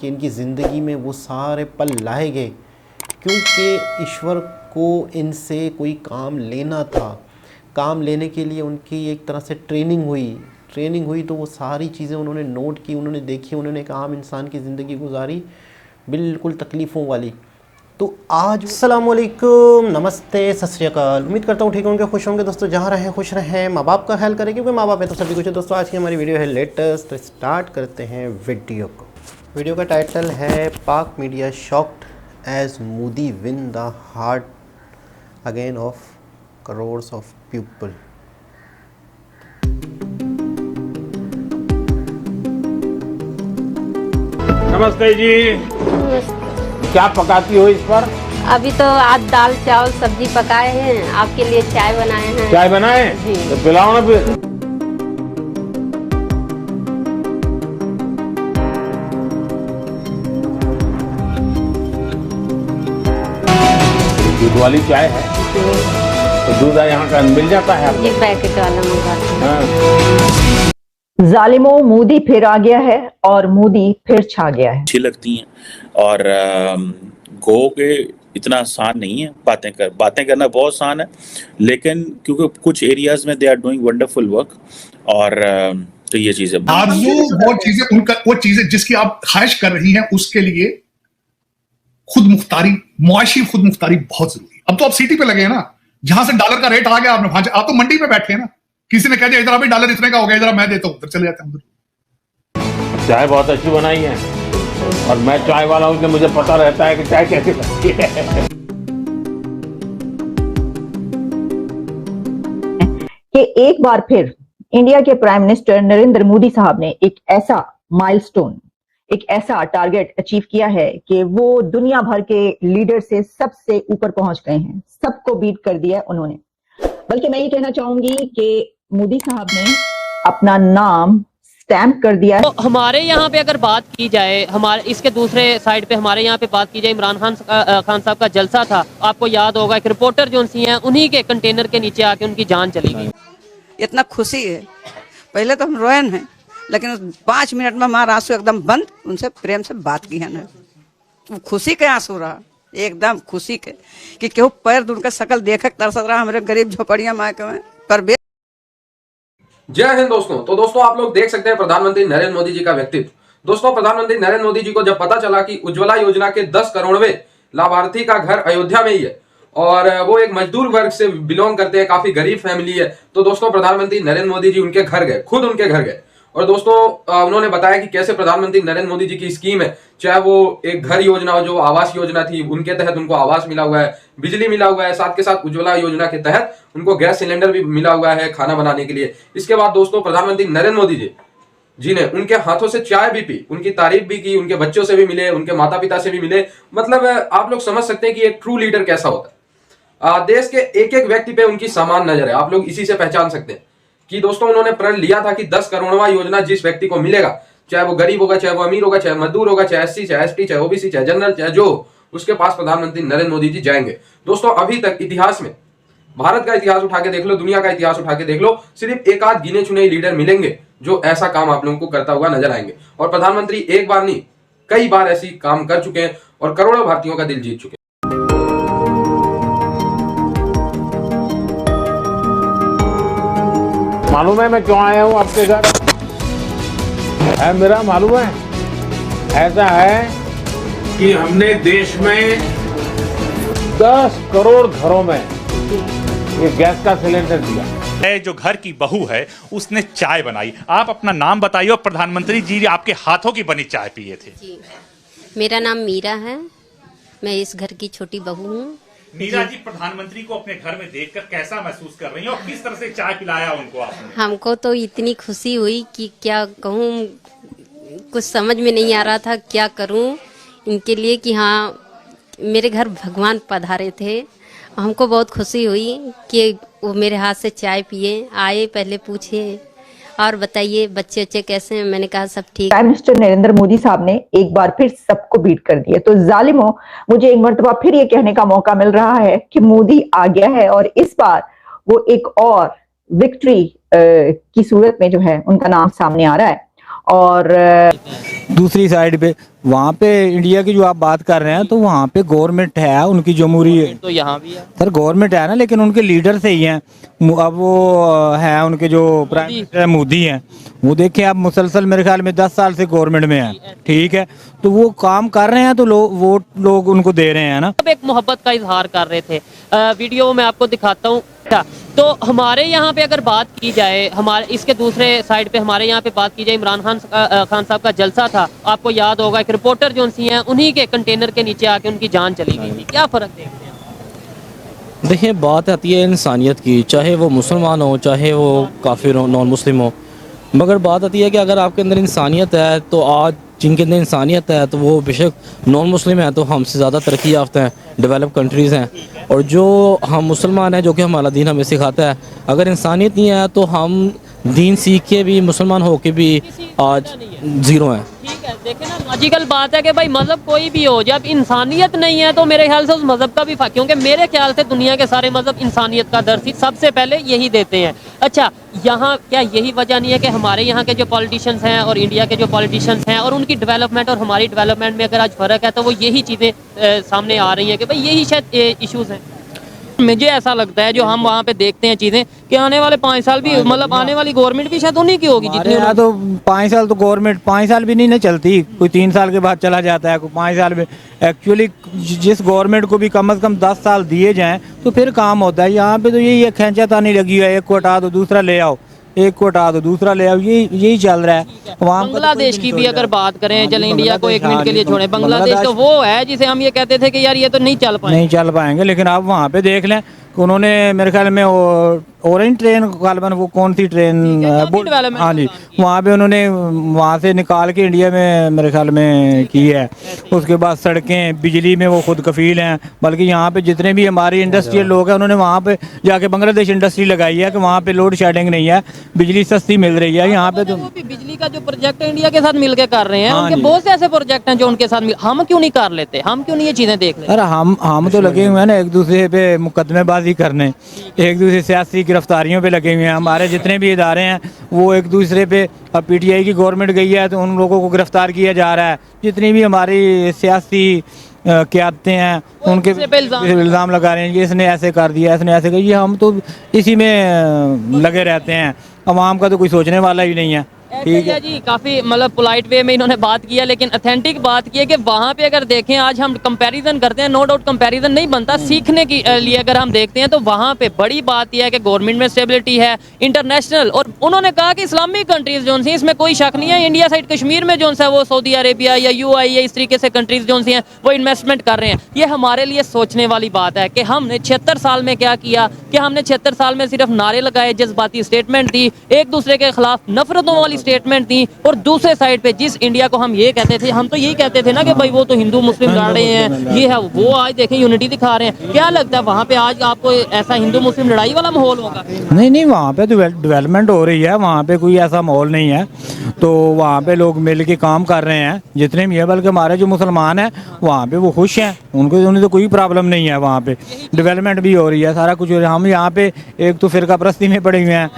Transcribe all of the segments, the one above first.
कि इनकी ज़िंदगी में वो सारे पल लाए गए, क्योंकि ईश्वर को इनसे कोई काम लेना था। काम लेने के लिए उनकी एक तरह से ट्रेनिंग हुई तो वो सारी चीज़ें उन्होंने नोट की, उन्होंने देखी, उन्होंने एक आम इंसान की ज़िंदगी गुजारी, बिल्कुल तकलीफ़ों वाली। तो आज अस्सलाम वालेकुम, नमस्ते, सत श्री अकाल। उम्मीद करता हूँ ठीक होंगे, खुश होंगे दोस्तों, जहाँ रहें खुश रहें, माँ बाप का ख्याल करें, क्योंकि माँ बाप है तो सभी कुछ है। दोस्तों आज की हमारी वीडियो है लेटेस्ट, तो स्टार्ट करते हैं वीडियो को। वीडियो का टाइटल है Pak media shocked as Modi win the heart again of crores of people. नमस्ते जी। क्या पकाती हो इस पर? अभी तो आज दाल चावल सब्जी पकाए हैं, आपके लिए चाय बनाए हैं। चाय बनाए? जी। तो पिलाओ ना फिर। दूध वाली चाय है तो दूध यहाँ का मिल जाता है जी, पैकेट वाला मंगाते हैं। हाँ। जालिमों, मोदी फिर आ गया है और मोदी फिर छा गया है। अच्छी लगती हैं और गो के इतना आसान नहीं है बातें करना बहुत आसान है, लेकिन क्योंकि कुछ एरियाज में they are doing wonderful work और तो ये चीजें आरज़ू वो चीजें जिसकी आप ख्वाहिश कर रही हैं उसके लिए खुद मुख्तारी, मुआशी खुद मुख्तारी बहुत जरूरी है। अब तो आप सिटी पे लगे हैं ना, जहां से डॉलर का रेट आ गया आपने वहां आप तो मंडी पे बैठे हैं ना, किसी ने कह दिया इधर अभी डॉलर इतने का हो गया, इधर मैं देता हूं, चले जाते हैं उधर। चाय बहुत अच्छी बनाई है और मैं चाय वाला हूँ कि मुझे पता रहता है कि चाय कैसी बनती है। कि एक बार फिर इंडिया के प्राइम मिनिस्टर नरेंद्र मोदी साहब ने एक ऐसा माइलस्टोन, एक ऐसा टारगेट अचीव किया है कि वो दुनिया भर के लीडर से सबसे ऊपर पहुंच गए हैं, सबको बीट कर दिया उन्होंने। बल्कि मैं ये कहना चाहूंगी कि मोदी साहब ने अपना नाम स्टैम्प कर दिया है। तो हमारे यहाँ पे अगर बात की जाए, हमारे इसके दूसरे साइड पे हमारे यहाँ पे बात की जाए, इमरान खान साहब का जलसा था, आपको याद होगा एक रिपोर्टर जो सी हैं उन्हीं के कंटेनर के नीचे आके उनकी जान चली गई। इतना खुशी है, पहले तो हम रोए हैं, लेकिन 5 मिनट में हमारा आंसू एकदम बंद, उनसे प्रेम से बात की है ना, तो खुशी के आंसू रहा, एकदम खुशी के कि केहू पैर दूर के शकल देख तरस रहा हमारे गरीब झोपड़ियां माँ के में पर। जय हिंद दोस्तों। तो दोस्तों आप लोग देख सकते हैं प्रधानमंत्री नरेंद्र मोदी जी का व्यक्तित्व। दोस्तों प्रधानमंत्री नरेंद्र मोदी जी को जब पता चला कि उज्ज्वला योजना के 10 करोड़वें लाभार्थी का घर अयोध्या में ही है और वो एक मजदूर वर्ग से बिलोंग करते हैं, काफी गरीब फैमिली है, तो दोस्तों प्रधानमंत्री नरेंद्र मोदी जी उनके घर गए, खुद उनके घर गए और दोस्तों उन्होंने बताया कि कैसे प्रधानमंत्री नरेंद्र मोदी जी की स्कीम है, चाहे वो एक घर योजना हो, जो आवास योजना थी, उनके तहत उनको आवास मिला हुआ है, बिजली मिला हुआ है, साथ के साथ उज्ज्वला योजना के तहत उनको गैस सिलेंडर भी मिला हुआ है खाना बनाने के लिए। इसके बाद दोस्तों प्रधानमंत्री नरेंद्र मोदी जी ने उनके हाथों से चाय भी पी, उनकी तारीफ भी की, उनके बच्चों से भी मिले, उनके माता पिता से भी मिले। मतलब आप लोग समझ सकते हैं कि एक ट्रू लीडर कैसा होता है। देश के एक एक व्यक्ति पे उनकी समान नजर है, आप लोग इसी से पहचान सकते हैं कि दोस्तों उन्होंने प्रण लिया था कि 10 करोड़वां योजना जिस व्यक्ति को मिलेगा, चाहे वो गरीब होगा, चाहे वो अमीर होगा, चाहे मजदूर होगा, चाहे एससी, चाहे एसटी, चाहे ओबीसी, चाहे जनरल, चाहे जो, उसके पास प्रधानमंत्री नरेंद्र मोदी जी जाएंगे। दोस्तों अभी तक इतिहास में भारत का इतिहास उठा के देख लो, दुनिया का इतिहास उठा के देख लो, सिर्फ एक आध गिने चुने लीडर मिलेंगे जो ऐसा काम आप लोगों को करता हुआ नजर आएंगे। और प्रधानमंत्री एक बार नहीं कई बार ऐसी काम कर चुके हैं और करोड़ों भारतीयों का दिल जीत चुके हैं। मालूम है मैं क्यों आया हूँ आपके घर? है मेरा मालूम है, ऐसा है कि हमने देश में 10 करोड़ घरों में ये गैस का सिलेंडर दिया। जो घर की बहू है उसने चाय बनाई। आप अपना नाम बताइए और प्रधानमंत्री जी आपके हाथों की बनी चाय पिए थे। जी, मेरा नाम मीरा है, मैं इस घर की छोटी बहू हूँ। मीरा जी, प्रधानमंत्री को अपने घर में देखकर कैसा महसूस कर रही हैं और किस तरह से चाय पिलाया उनको आपने? हमको तो इतनी खुशी हुई कि क्या कहूँ, कुछ समझ में नहीं आ रहा था क्या करूँ इनके लिए कि हाँ मेरे घर भगवान पधारे थे। हमको बहुत खुशी हुई कि वो मेरे हाथ से चाय पिए, आए, पहले पूछे और बताइए बच्चे बच्चे कैसे हैं। मैंने कहा सब ठीक। प्राइम मिनिस्टर नरेंद्र मोदी साहब ने एक बार फिर सबको बीट कर दिया। तो जालिमों, मुझे एक मर्तबा फिर ये कहने का मौका मिल रहा है कि मोदी आ गया है और इस बार वो एक और विक्ट्री की सूरत में जो है उनका नाम सामने आ रहा है। और दूसरी साइड पे वहाँ पे इंडिया की जो आप बात कर रहे हैं तो वहाँ पे गवर्नमेंट है, उनकी जमहूरी है, तो यहाँ भी है सर गवर्नमेंट है ना, लेकिन उनके लीडर से ही हैं। अब वो हैं उनके जो प्राइम मिनिस्टर मोदी हैं, वो देखिए आप मुसलसल मेरे ख्याल में 10 साल से गवर्नमेंट में हैं, ठीक है, तो वो काम कर रहे हैं तो वोट लोग उनको दे रहे हैं ना। अब एक मोहब्बत का इजहार कर रहे थे, वीडियो में आपको दिखाता हूँ। तो हमारे यहाँ पे अगर बात की जाए, हमारे इसके दूसरे साइड पे हमारे यहाँ पे बात की जाए, इमरान खान साहब का जलसा था, आपको याद होगा, एक रिपोर्टर जो सी हैं उन्हीं के कंटेनर के नीचे आके उनकी जान चली गई थी। क्या फ़र्क देखते हैं? देखिए, बात आती है इंसानियत की, चाहे वो मुसलमान हो चाहे वो काफिर हो, नॉन मुस्लिम हो, मगर बात आती है कि अगर आपके अंदर इंसानियत है तो आज जिनके अंदर इंसानियत है तो वो बेशक नॉन मुस्लिम है तो हमसे ज़्यादा तरक्की याफ्ता हैं, डेवलप कंट्रीज़ हैं, और जो हम मुसलमान हैं जो कि हमारा दीन हमें सिखाता है, अगर इंसानियत नहीं है तो हम दीन सीख के भी, मुसलमान हो के भी आज ज़ीरो हैं। ठीक है, देखे ना, लॉजिकल बात है कि भाई मजहब कोई भी हो, जब इंसानियत नहीं है तो मेरे ख्याल से उस मजहब का भी क्योंकि मेरे ख्याल से दुनिया के सारे मजहब इंसानियत का दर्स सबसे पहले यही देते हैं। अच्छा, यहाँ क्या यही वजह नहीं है कि हमारे यहाँ के जो पॉलिटिशियंस हैं और इंडिया के जो पॉलिटिशियंस हैं और उनकी डेवलपमेंट और हमारी डेवलपमेंट में अगर आज फ़र्क है तो वो यही चीज़ें सामने आ रही हैं कि भाई यही शायद इश्यूज़ हैं। मुझे ऐसा लगता है जो हम वहाँ पे देखते हैं चीज़ें कि आने वाले 5 साल भी, मतलब आने वाली गवर्नमेंट भी शायद उन्हीं की होगी जितनी। यहाँ तो 5 साल तो गवर्नमेंट 5 साल भी नहीं ना चलती, कोई 3 साल के बाद चला जाता है, कोई 5 साल में। एक्चुअली जिस गवर्नमेंट को भी कम से कम 10 साल दिए जाएं तो फिर काम होता है। यहाँ पे तो यही खींचातानी लगी है, एक को हटा दो दूसरा ले आओ, एक को हटा दो दूसरा ले आओ, यही चल रहा है। वहाँ बांग्लादेश की भी अगर बात करें, चले इंडिया को 1 मिनट के लिए छोड़ें, बांग्लादेश तो वो है जिसे हम ये कहते थे कि यार ये तो नहीं चल पाएंगे, लेकिन आप वहाँ पे देख लें, उन्होंने मेरे ख्याल में ऑरेंज ट्रेन गालबन, वो कौन सी ट्रेन, हाँ जी, वहाँ पे उन्होंने वहाँ से निकाल के इंडिया में मेरे ख्याल में की है। उसके बाद सड़कें, बिजली में वो खुद कफील हैं, बल्कि यहाँ पे जितने भी हमारी इंडस्ट्रियल लोग हैं उन्होंने वहाँ पे जाके बांग्लादेश इंडस्ट्री लगाई है कि वहाँ पे लोड शेडिंग नहीं है, बिजली सस्ती मिल रही है। यहाँ पे तो बिजली का जो प्रोजेक्ट है इंडिया के साथ मिलकर कर रहे हैं, उनके बहुत से ऐसे प्रोजेक्ट हैं जो उनके साथ हम क्यों नहीं कर लेते, हम क्यों नहीं ये चीजें देख लेते? अरे हम तो लगे हुए हैं ना एक दूसरे पे मुकदमेबाजी करने, एक दूसरे सियासी गिरफ्तारियों पे लगे हुए हैं। हमारे जितने भी इदारे हैं वो एक दूसरे पे, अब पीटीआई की गवर्नमेंट गई है तो उन लोगों को गिरफ्तार किया जा रहा है, जितनी भी हमारी सियासी क़यादतें हैं उनके इल्ज़ाम लगा रहे हैं कि इसने ऐसे कर दिया, इसने ऐसे कर दिया। हम तो इसी में लगे रहते हैं, अवाम का तो कोई सोचने वाला ही नहीं है। ठीक है जी, काफ़ी मतलब पोलाइट वे में इन्होंने बात किया, लेकिन अथेंटिक बात की है कि वहाँ पे अगर देखें, आज हम कंपैरिजन करते हैं, नो डाउट कंपैरिजन नहीं बनता, सीखने के लिए अगर हम देखते हैं तो वहाँ पे बड़ी बात यह है कि गवर्नमेंट में स्टेबिलिटी है, इंटरनेशनल, और उन्होंने कहा कि इस्लामिक कंट्रीज जो सी, इसमें कोई शक नहीं है, इंडिया साइड कश्मीर में जो सा वो सऊदी अरेबिया या UAE या इस तरीके से कंट्रीज जो सी हैं वो इन्वेस्टमेंट कर रहे हैं। ये हमारे लिए सोचने वाली बात है कि हमने 76 साल में क्या किया, कि हमने 76 साल में सिर्फ नारे लगाए, जज्बाती स्टेटमेंट दी, एक दूसरे के खिलाफ नफरतों वाली स्टेटमेंट दी, और दूसरे साइड पे जिस इंडिया को हम ये कहते थे, हम तो यही कहते थे ना कि भाई वो तो हिंदू मुस्लिम लड़ रहे हैं, ये है वो, आज देखें यूनिटी दिखा रहे हैं। क्या लगता है वहाँ पे आज आपको ऐसा हिंदू मुस्लिम लड़ाई वाला माहौल होगा? नहीं, वहाँ पे तो डेवलपमेंट हो रही है, वहाँ पे कोई ऐसा माहौल नहीं है, तो वहाँ पे लोग मिल के काम कर रहे हैं जितने भी है, बल्कि हमारे जो मुसलमान हैं वहाँ पे वो खुश हैं, उन्हें तो कोई प्रॉब्लम नहीं है, वहाँ पे डेवलपमेंट भी हो रही है, सारा कुछ हो रहा है। हम यहाँ पे एक तो फिरका परस्ती में पड़े हुए हैं,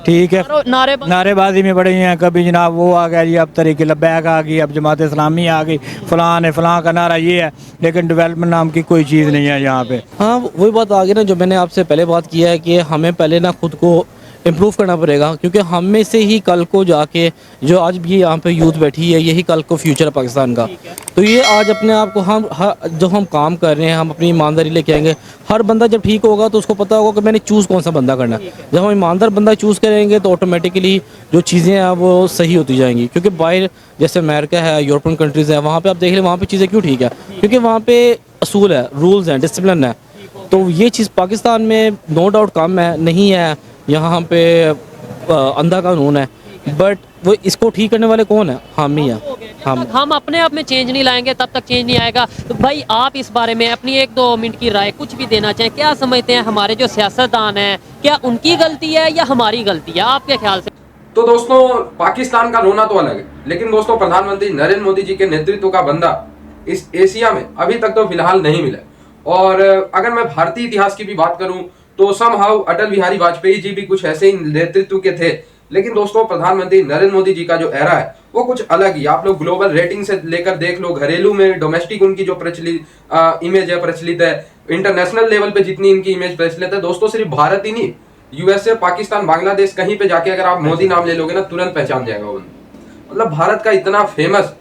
ठीक है, नारेबाजी में पड़े हुए हैं, कभी जनाब वो आ गया जी, अब तरीके लब्बैक आ गई, अब जमात इस्लामी आ गई, फलां है, फलां का नारा ये है, लेकिन डेवलपमेंट नाम की कोई चीज़ नहीं है यहाँ पे। हाँ, वही बात आ गई ना जो मैंने आपसे पहले बात किया है कि हमें पहले ना खुद को इम्प्रूव करना पड़ेगा, क्योंकि हम में से ही कल को जाके जो आज भी यहाँ पे यूथ बैठी है, यही कल को फ्यूचर है पाकिस्तान का। तो ये आज अपने आप को जो हम काम कर रहे हैं, हम अपनी ईमानदारी लेके आएंगे। हर बंदा जब ठीक होगा तो उसको पता होगा कि मैंने चूज़ कौन सा बंदा करना है। जब हम ईमानदार बंदा चूज़ करेंगे तो ऑटोमेटिकली जो चीज़ें हैं वो सही होती जाएंगी, क्योंकि बाहर जैसे अमेरिका है, यूरोपियन कंट्रीज़ है, वहाँ पर आप देख लें वहाँ पर चीज़ें क्यों ठीक है, क्योंकि वहाँ पर असूल है, रूल्स हैं, डिसिप्लिन है। तो ये चीज़ पाकिस्तान में नो डाउट कम है, नहीं है, यहाँ पे अंधा कानून है, बट वो इसको ठीक करने वाले कौन है? हम ही हैं। हम अपने आप में चेंज नहीं लाएंगे तब तक चेंज नहीं आएगा। तो भाई आप इस बारे में अपनी 1-2 मिनट की राय कुछ भी देना चाहें, क्या समझते हैं हमारे जो सियासतदान हैं, क्या उनकी गलती है या हमारी गलती है आपके ख्याल से? तो दोस्तों, पाकिस्तान का रोना तो अलग है, लेकिन दोस्तों प्रधानमंत्री नरेंद्र मोदी जी के नेतृत्व का बंदा इस एशिया में अभी तक तो फिलहाल नहीं मिला। और अगर मैं भारतीय इतिहास की भी बात करूं तो समहाउ अटल बिहारी वाजपेयी जी भी कुछ ऐसे ही नेतृत्व के थे लेकिन दोस्तों प्रधानमंत्री नरेंद्र मोदी जी का जो एरा है वो कुछ अलग ही। आप लोग ग्लोबल रेटिंग से लेकर देख लो, घरेलू में डोमेस्टिक उनकी जो प्रचलित इमेज है, प्रचलित है, इंटरनेशनल लेवल पे जितनी इनकी इमेज प्रचलित है दोस्तों, सिर्फ भारत ही नहीं, यूएसए, पाकिस्तान, बांग्लादेश, कहीं पे जाके अगर आप मोदी नाम ले लोगे ना तुरंत पहचान जाएगा वो। मतलब भारत का इतना फेमस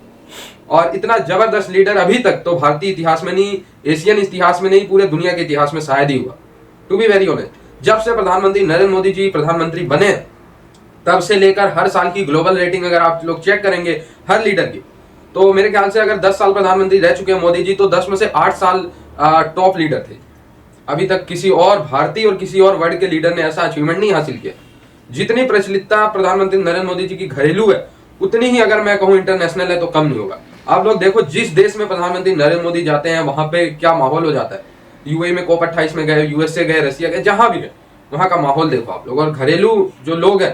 और इतना जबरदस्त लीडर अभी तक तो भारतीय इतिहास में नहीं, एशियन इतिहास में नहीं, पूरे दुनिया के इतिहास में शायद ही हुआ। टू बी वेरी ऑनेस्ट, जब से प्रधानमंत्री नरेंद्र मोदी जी प्रधानमंत्री बने तब से लेकर हर साल की ग्लोबल रेटिंग अगर आप लोग चेक करेंगे हर लीडर की, तो मेरे ख्याल से अगर 10 साल प्रधानमंत्री रह चुके हैं मोदी जी, तो 10 में से 8 साल टॉप लीडर थे। अभी तक किसी और भारतीय और किसी और वर्ल्ड के लीडर ने ऐसा अचीवमेंट नहीं हासिल किया। जितनी प्रचलितता प्रधानमंत्री नरेंद्र मोदी जी की घरेलू है, उतनी ही अगर मैं कहूं इंटरनेशनल है तो कम नहीं होगा। आप लोग देखो, जिस देश में प्रधानमंत्री नरेंद्र मोदी जाते हैं वहां पे क्या माहौल हो जाता है। यूएई में COP28 में गए, यूएसए गए, रशिया गए, जहां भी गए वहां का माहौल देखो आप लोग। और घरेलू जो लोग हैं,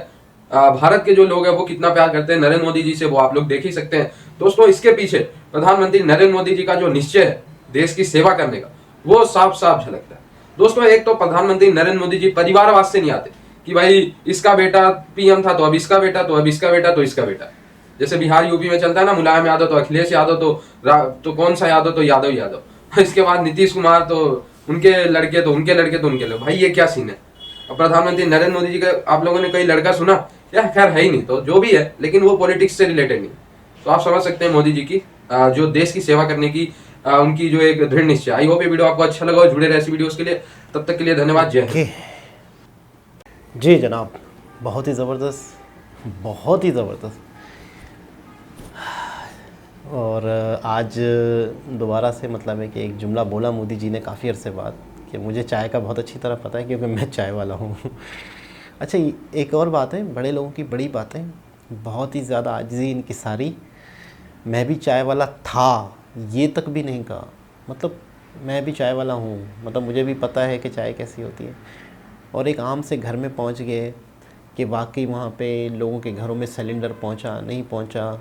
भारत के जो लोग हैं, वो कितना प्यार करते हैं नरेंद्र मोदी जी से, वो आप लोग देख ही सकते हैं। दोस्तों इसके पीछे प्रधानमंत्री नरेंद्र मोदी जी का जो निश्चय है देश की सेवा करने का, वो साफ साफ झलकता है। दोस्तों एक तो प्रधानमंत्री नरेंद्र मोदी जी परिवारवाद से नहीं आते कि भाई इसका बेटा पीएम था तो अब इसका बेटा, तो अब इसका बेटा, तो इसका बेटा। जैसे बिहार यूपी में चलता है ना, मुलायम यादव तो अखिलेश यादव, तो कौन सा यादव तो यादव यादव, इसके बाद नीतीश कुमार तो उनके लड़के, तो उनके लड़के, तो उनके लड़के। भाई ये क्या सीन है। और प्रधानमंत्री नरेंद्र मोदी जी का आप लोगों ने कई लड़का सुना या खैर है ही नहीं, तो जो भी है, लेकिन वो पॉलिटिक्स से रिलेटेड नहीं। तो आप समझ सकते हैं मोदी जी की जो देश की सेवा करने की उनकी जो एक दृढ़ निश्चय। आई होप ये वीडियो आपको अच्छा लगा, जुड़े रहे ऐसी वीडियोस के लिए। तब तक के लिए धन्यवाद, जय हिंद। जी जनाब, बहुत ही ज़बरदस्त, बहुत ही ज़बरदस्त। और आज दोबारा से मतलब है कि एक जुमला बोला मोदी जी ने काफ़ी अरसे बाद, कि मुझे चाय का बहुत अच्छी तरह पता है क्योंकि मैं चाय वाला हूँ। अच्छा, एक और बात है, बड़े लोगों की बड़ी बातें, बहुत ही ज़्यादा आजिज़ी इनकी सारी। मैं भी चाय वाला था, ये तक भी नहीं कहा। मतलब मैं भी चाय वाला हूँ, मतलब मुझे भी पता है कि चाय कैसी होती है। और एक आम से घर में पहुँच गए कि वाकई वहाँ पे लोगों के घरों में सिलेंडर पहुँचा नहीं पहुँचा,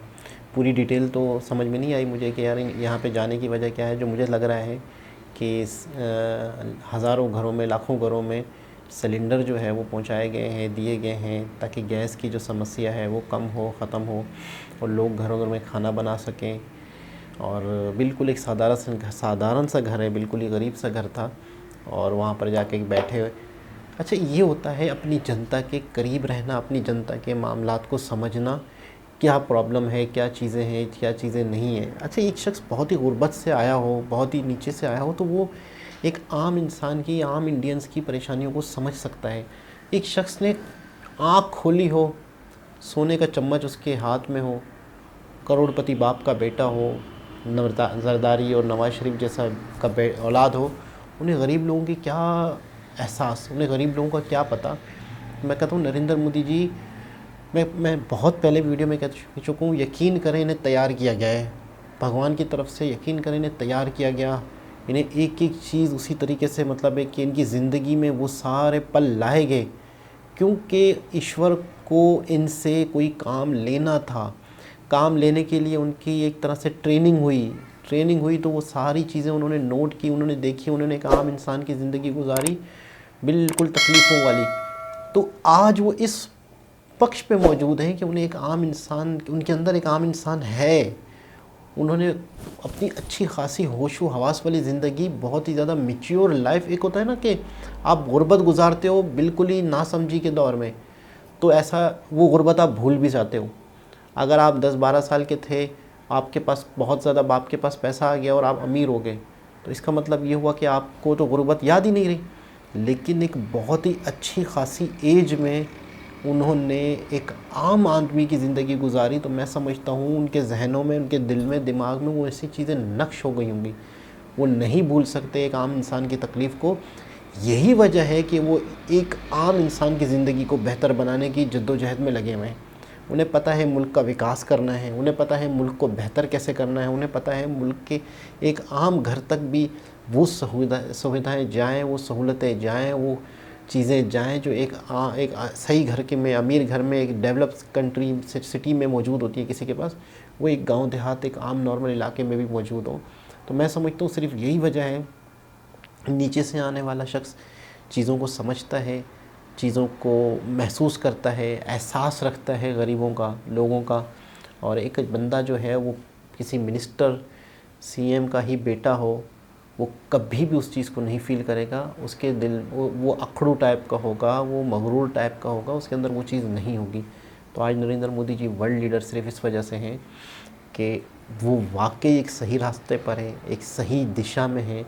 पूरी डिटेल तो समझ में नहीं आई मुझे कि यार यहाँ पे जाने की वजह क्या है। जो मुझे लग रहा है कि हज़ारों घरों में, लाखों घरों में सिलेंडर जो है वो पहुँचाए गए हैं, दिए गए हैं, ताकि गैस की जो समस्या है वो कम हो, ख़त्म हो और लोग घरों में खाना बना सकें। और बिल्कुल एक साधारण सा घर है, बिल्कुल ही गरीब सा घर था, और वहाँ पर जाके बैठे। अच्छा, ये होता है अपनी जनता के करीब रहना, अपनी जनता के मामलात को समझना, क्या प्रॉब्लम है, क्या चीज़ें हैं, क्या चीज़ें नहीं हैं। अच्छा, एक शख्स बहुत ही गुर्बत से आया हो, बहुत ही नीचे से आया हो, तो वो एक आम इंसान की, आम इंडियंस की परेशानियों को समझ सकता है। एक शख्स ने आँख खोली हो, सोने का चम्मच उसके हाथ में हो, करोड़पति बाप का बेटा हो, जरदारी और नवाज शरीफ जैसा का औलाद हो, उन्हें गरीब लोगों की क्या एहसास, उन्हें गरीब लोगों का क्या पता। मैं कहता हूँ नरेंद्र मोदी जी, मैं बहुत पहले वीडियो में कह चुका हूँ, यकीन करें इन्हें तैयार किया गया है भगवान की तरफ से, यकीन करें इन्हें तैयार किया गया। इन्हें एक एक चीज़ उसी तरीके से, मतलब है कि इनकी ज़िंदगी में वो सारे पल लाए गए क्योंकि ईश्वर को इनसे कोई काम लेना था। काम लेने के लिए उनकी एक तरह से ट्रेनिंग हुई, तो वो सारी चीज़ें उन्होंने नोट की, उन्होंने देखी, उन्होंने एक आम इंसान की ज़िंदगी गुजारी, बिल्कुल तकलीफ़ों वाली। तो आज वो इस पक्ष पे मौजूद हैं कि उन्हें एक आम इंसान, उनके अंदर एक आम इंसान है। उन्होंने अपनी अच्छी खासी होशो हवास वाली ज़िंदगी, बहुत ही ज़्यादा मैच्योर लाइफ। एक होता है ना कि आप गुर्बत गुजारते हो बिल्कुल ही नासमझी के दौर में, तो ऐसा वो गुर्बत आप भूल भी जाते हो। अगर आप 10-12 साल के थे, आपके पास बहुत ज़्यादा, बाप के पास पैसा आ गया और आप अमीर हो गए, तो इसका मतलब ये हुआ कि आपको तो गुर्बत याद ही नहीं रही। लेकिन एक बहुत ही अच्छी खासी एज में उन्होंने एक आम आदमी की ज़िंदगी गुजारी, तो मैं समझता हूँ उनके जहनों में, उनके दिल में, दिमाग में वो ऐसी चीज़ें नक्श हो गई होंगी, वो नहीं भूल सकते एक आम इंसान की तकलीफ़ को। यही वजह है कि वो एक आम इंसान की ज़िंदगी को बेहतर बनाने की जद्दोजहद में लगे हुए हैं। उन्हें पता है मुल्क का विकास करना है, उन्हें पता है मुल्क को बेहतर कैसे करना है, उन्हें पता है मुल्क के एक आम घर तक भी वो सुविधाएँ जाएँ, वो सहूलतें जाएँ, वो चीज़ें जाएँ जो एक सही घर के में, अमीर घर में, एक डेवलप कंट्री सिटी में मौजूद होती है किसी के पास, वो एक गांव देहात, एक आम नॉर्मल इलाके में भी मौजूद हो। तो मैं समझता हूँ सिर्फ यही वजह है, नीचे से आने वाला शख्स चीज़ों को समझता है, चीज़ों को महसूस करता है, एहसास रखता है गरीबों का, लोगों का। और एक बंदा जो है वो किसी मिनिस्टर सीएम का ही बेटा हो, वो कभी भी उस चीज़ को नहीं फील करेगा। उसके दिल वो अखड़ू टाइप का होगा, वो मगरूर टाइप का होगा, उसके अंदर वो चीज़ नहीं होगी। तो आज नरेंद्र मोदी जी वर्ल्ड लीडर सिर्फ इस वजह से हैं कि वो वाकई एक सही रास्ते पर हैं, एक सही दिशा में हैं,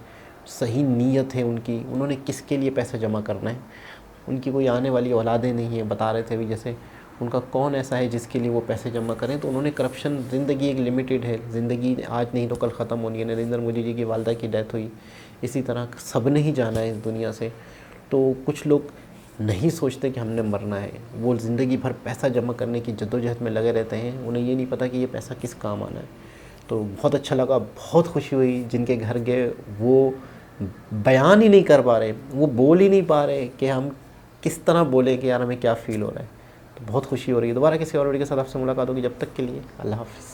सही नीयत है उनकी। उन्होंने किसके लिए पैसा जमा करना है, उनकी कोई आने वाली औलादें नहीं है। बता रहे थे अभी जैसे उनका कौन ऐसा है जिसके लिए वो पैसे जमा करें। तो उन्होंने करप्शन, ज़िंदगी एक लिमिटेड है, ज़िंदगी आज नहीं तो कल ख़त्म होनी है। नरेंद्र मोदी जी की वालदा की डेथ हुई, इसी तरह सब ने ही जाना है इस दुनिया से। तो कुछ लोग नहीं सोचते कि हमने मरना है, वो ज़िंदगी भर पैसा जमा करने की जद्दोजहद में लगे रहते हैं। उन्हें ये नहीं पता कि ये पैसा किस काम आना है। तो बहुत अच्छा लगा, बहुत खुशी हुई। जिनके घर गए वो बयान ही नहीं कर पा रहे, वो बोल ही नहीं पा रहे कि हम किस तरह बोले कि यार हमें क्या फ़ील हो रहा है। तो बहुत खुशी हो रही है। दोबारा किसी और वीडियो के साथ आपसे मुलाकात होगी, जब तक के लिए अल्लाह हाफ़िज़।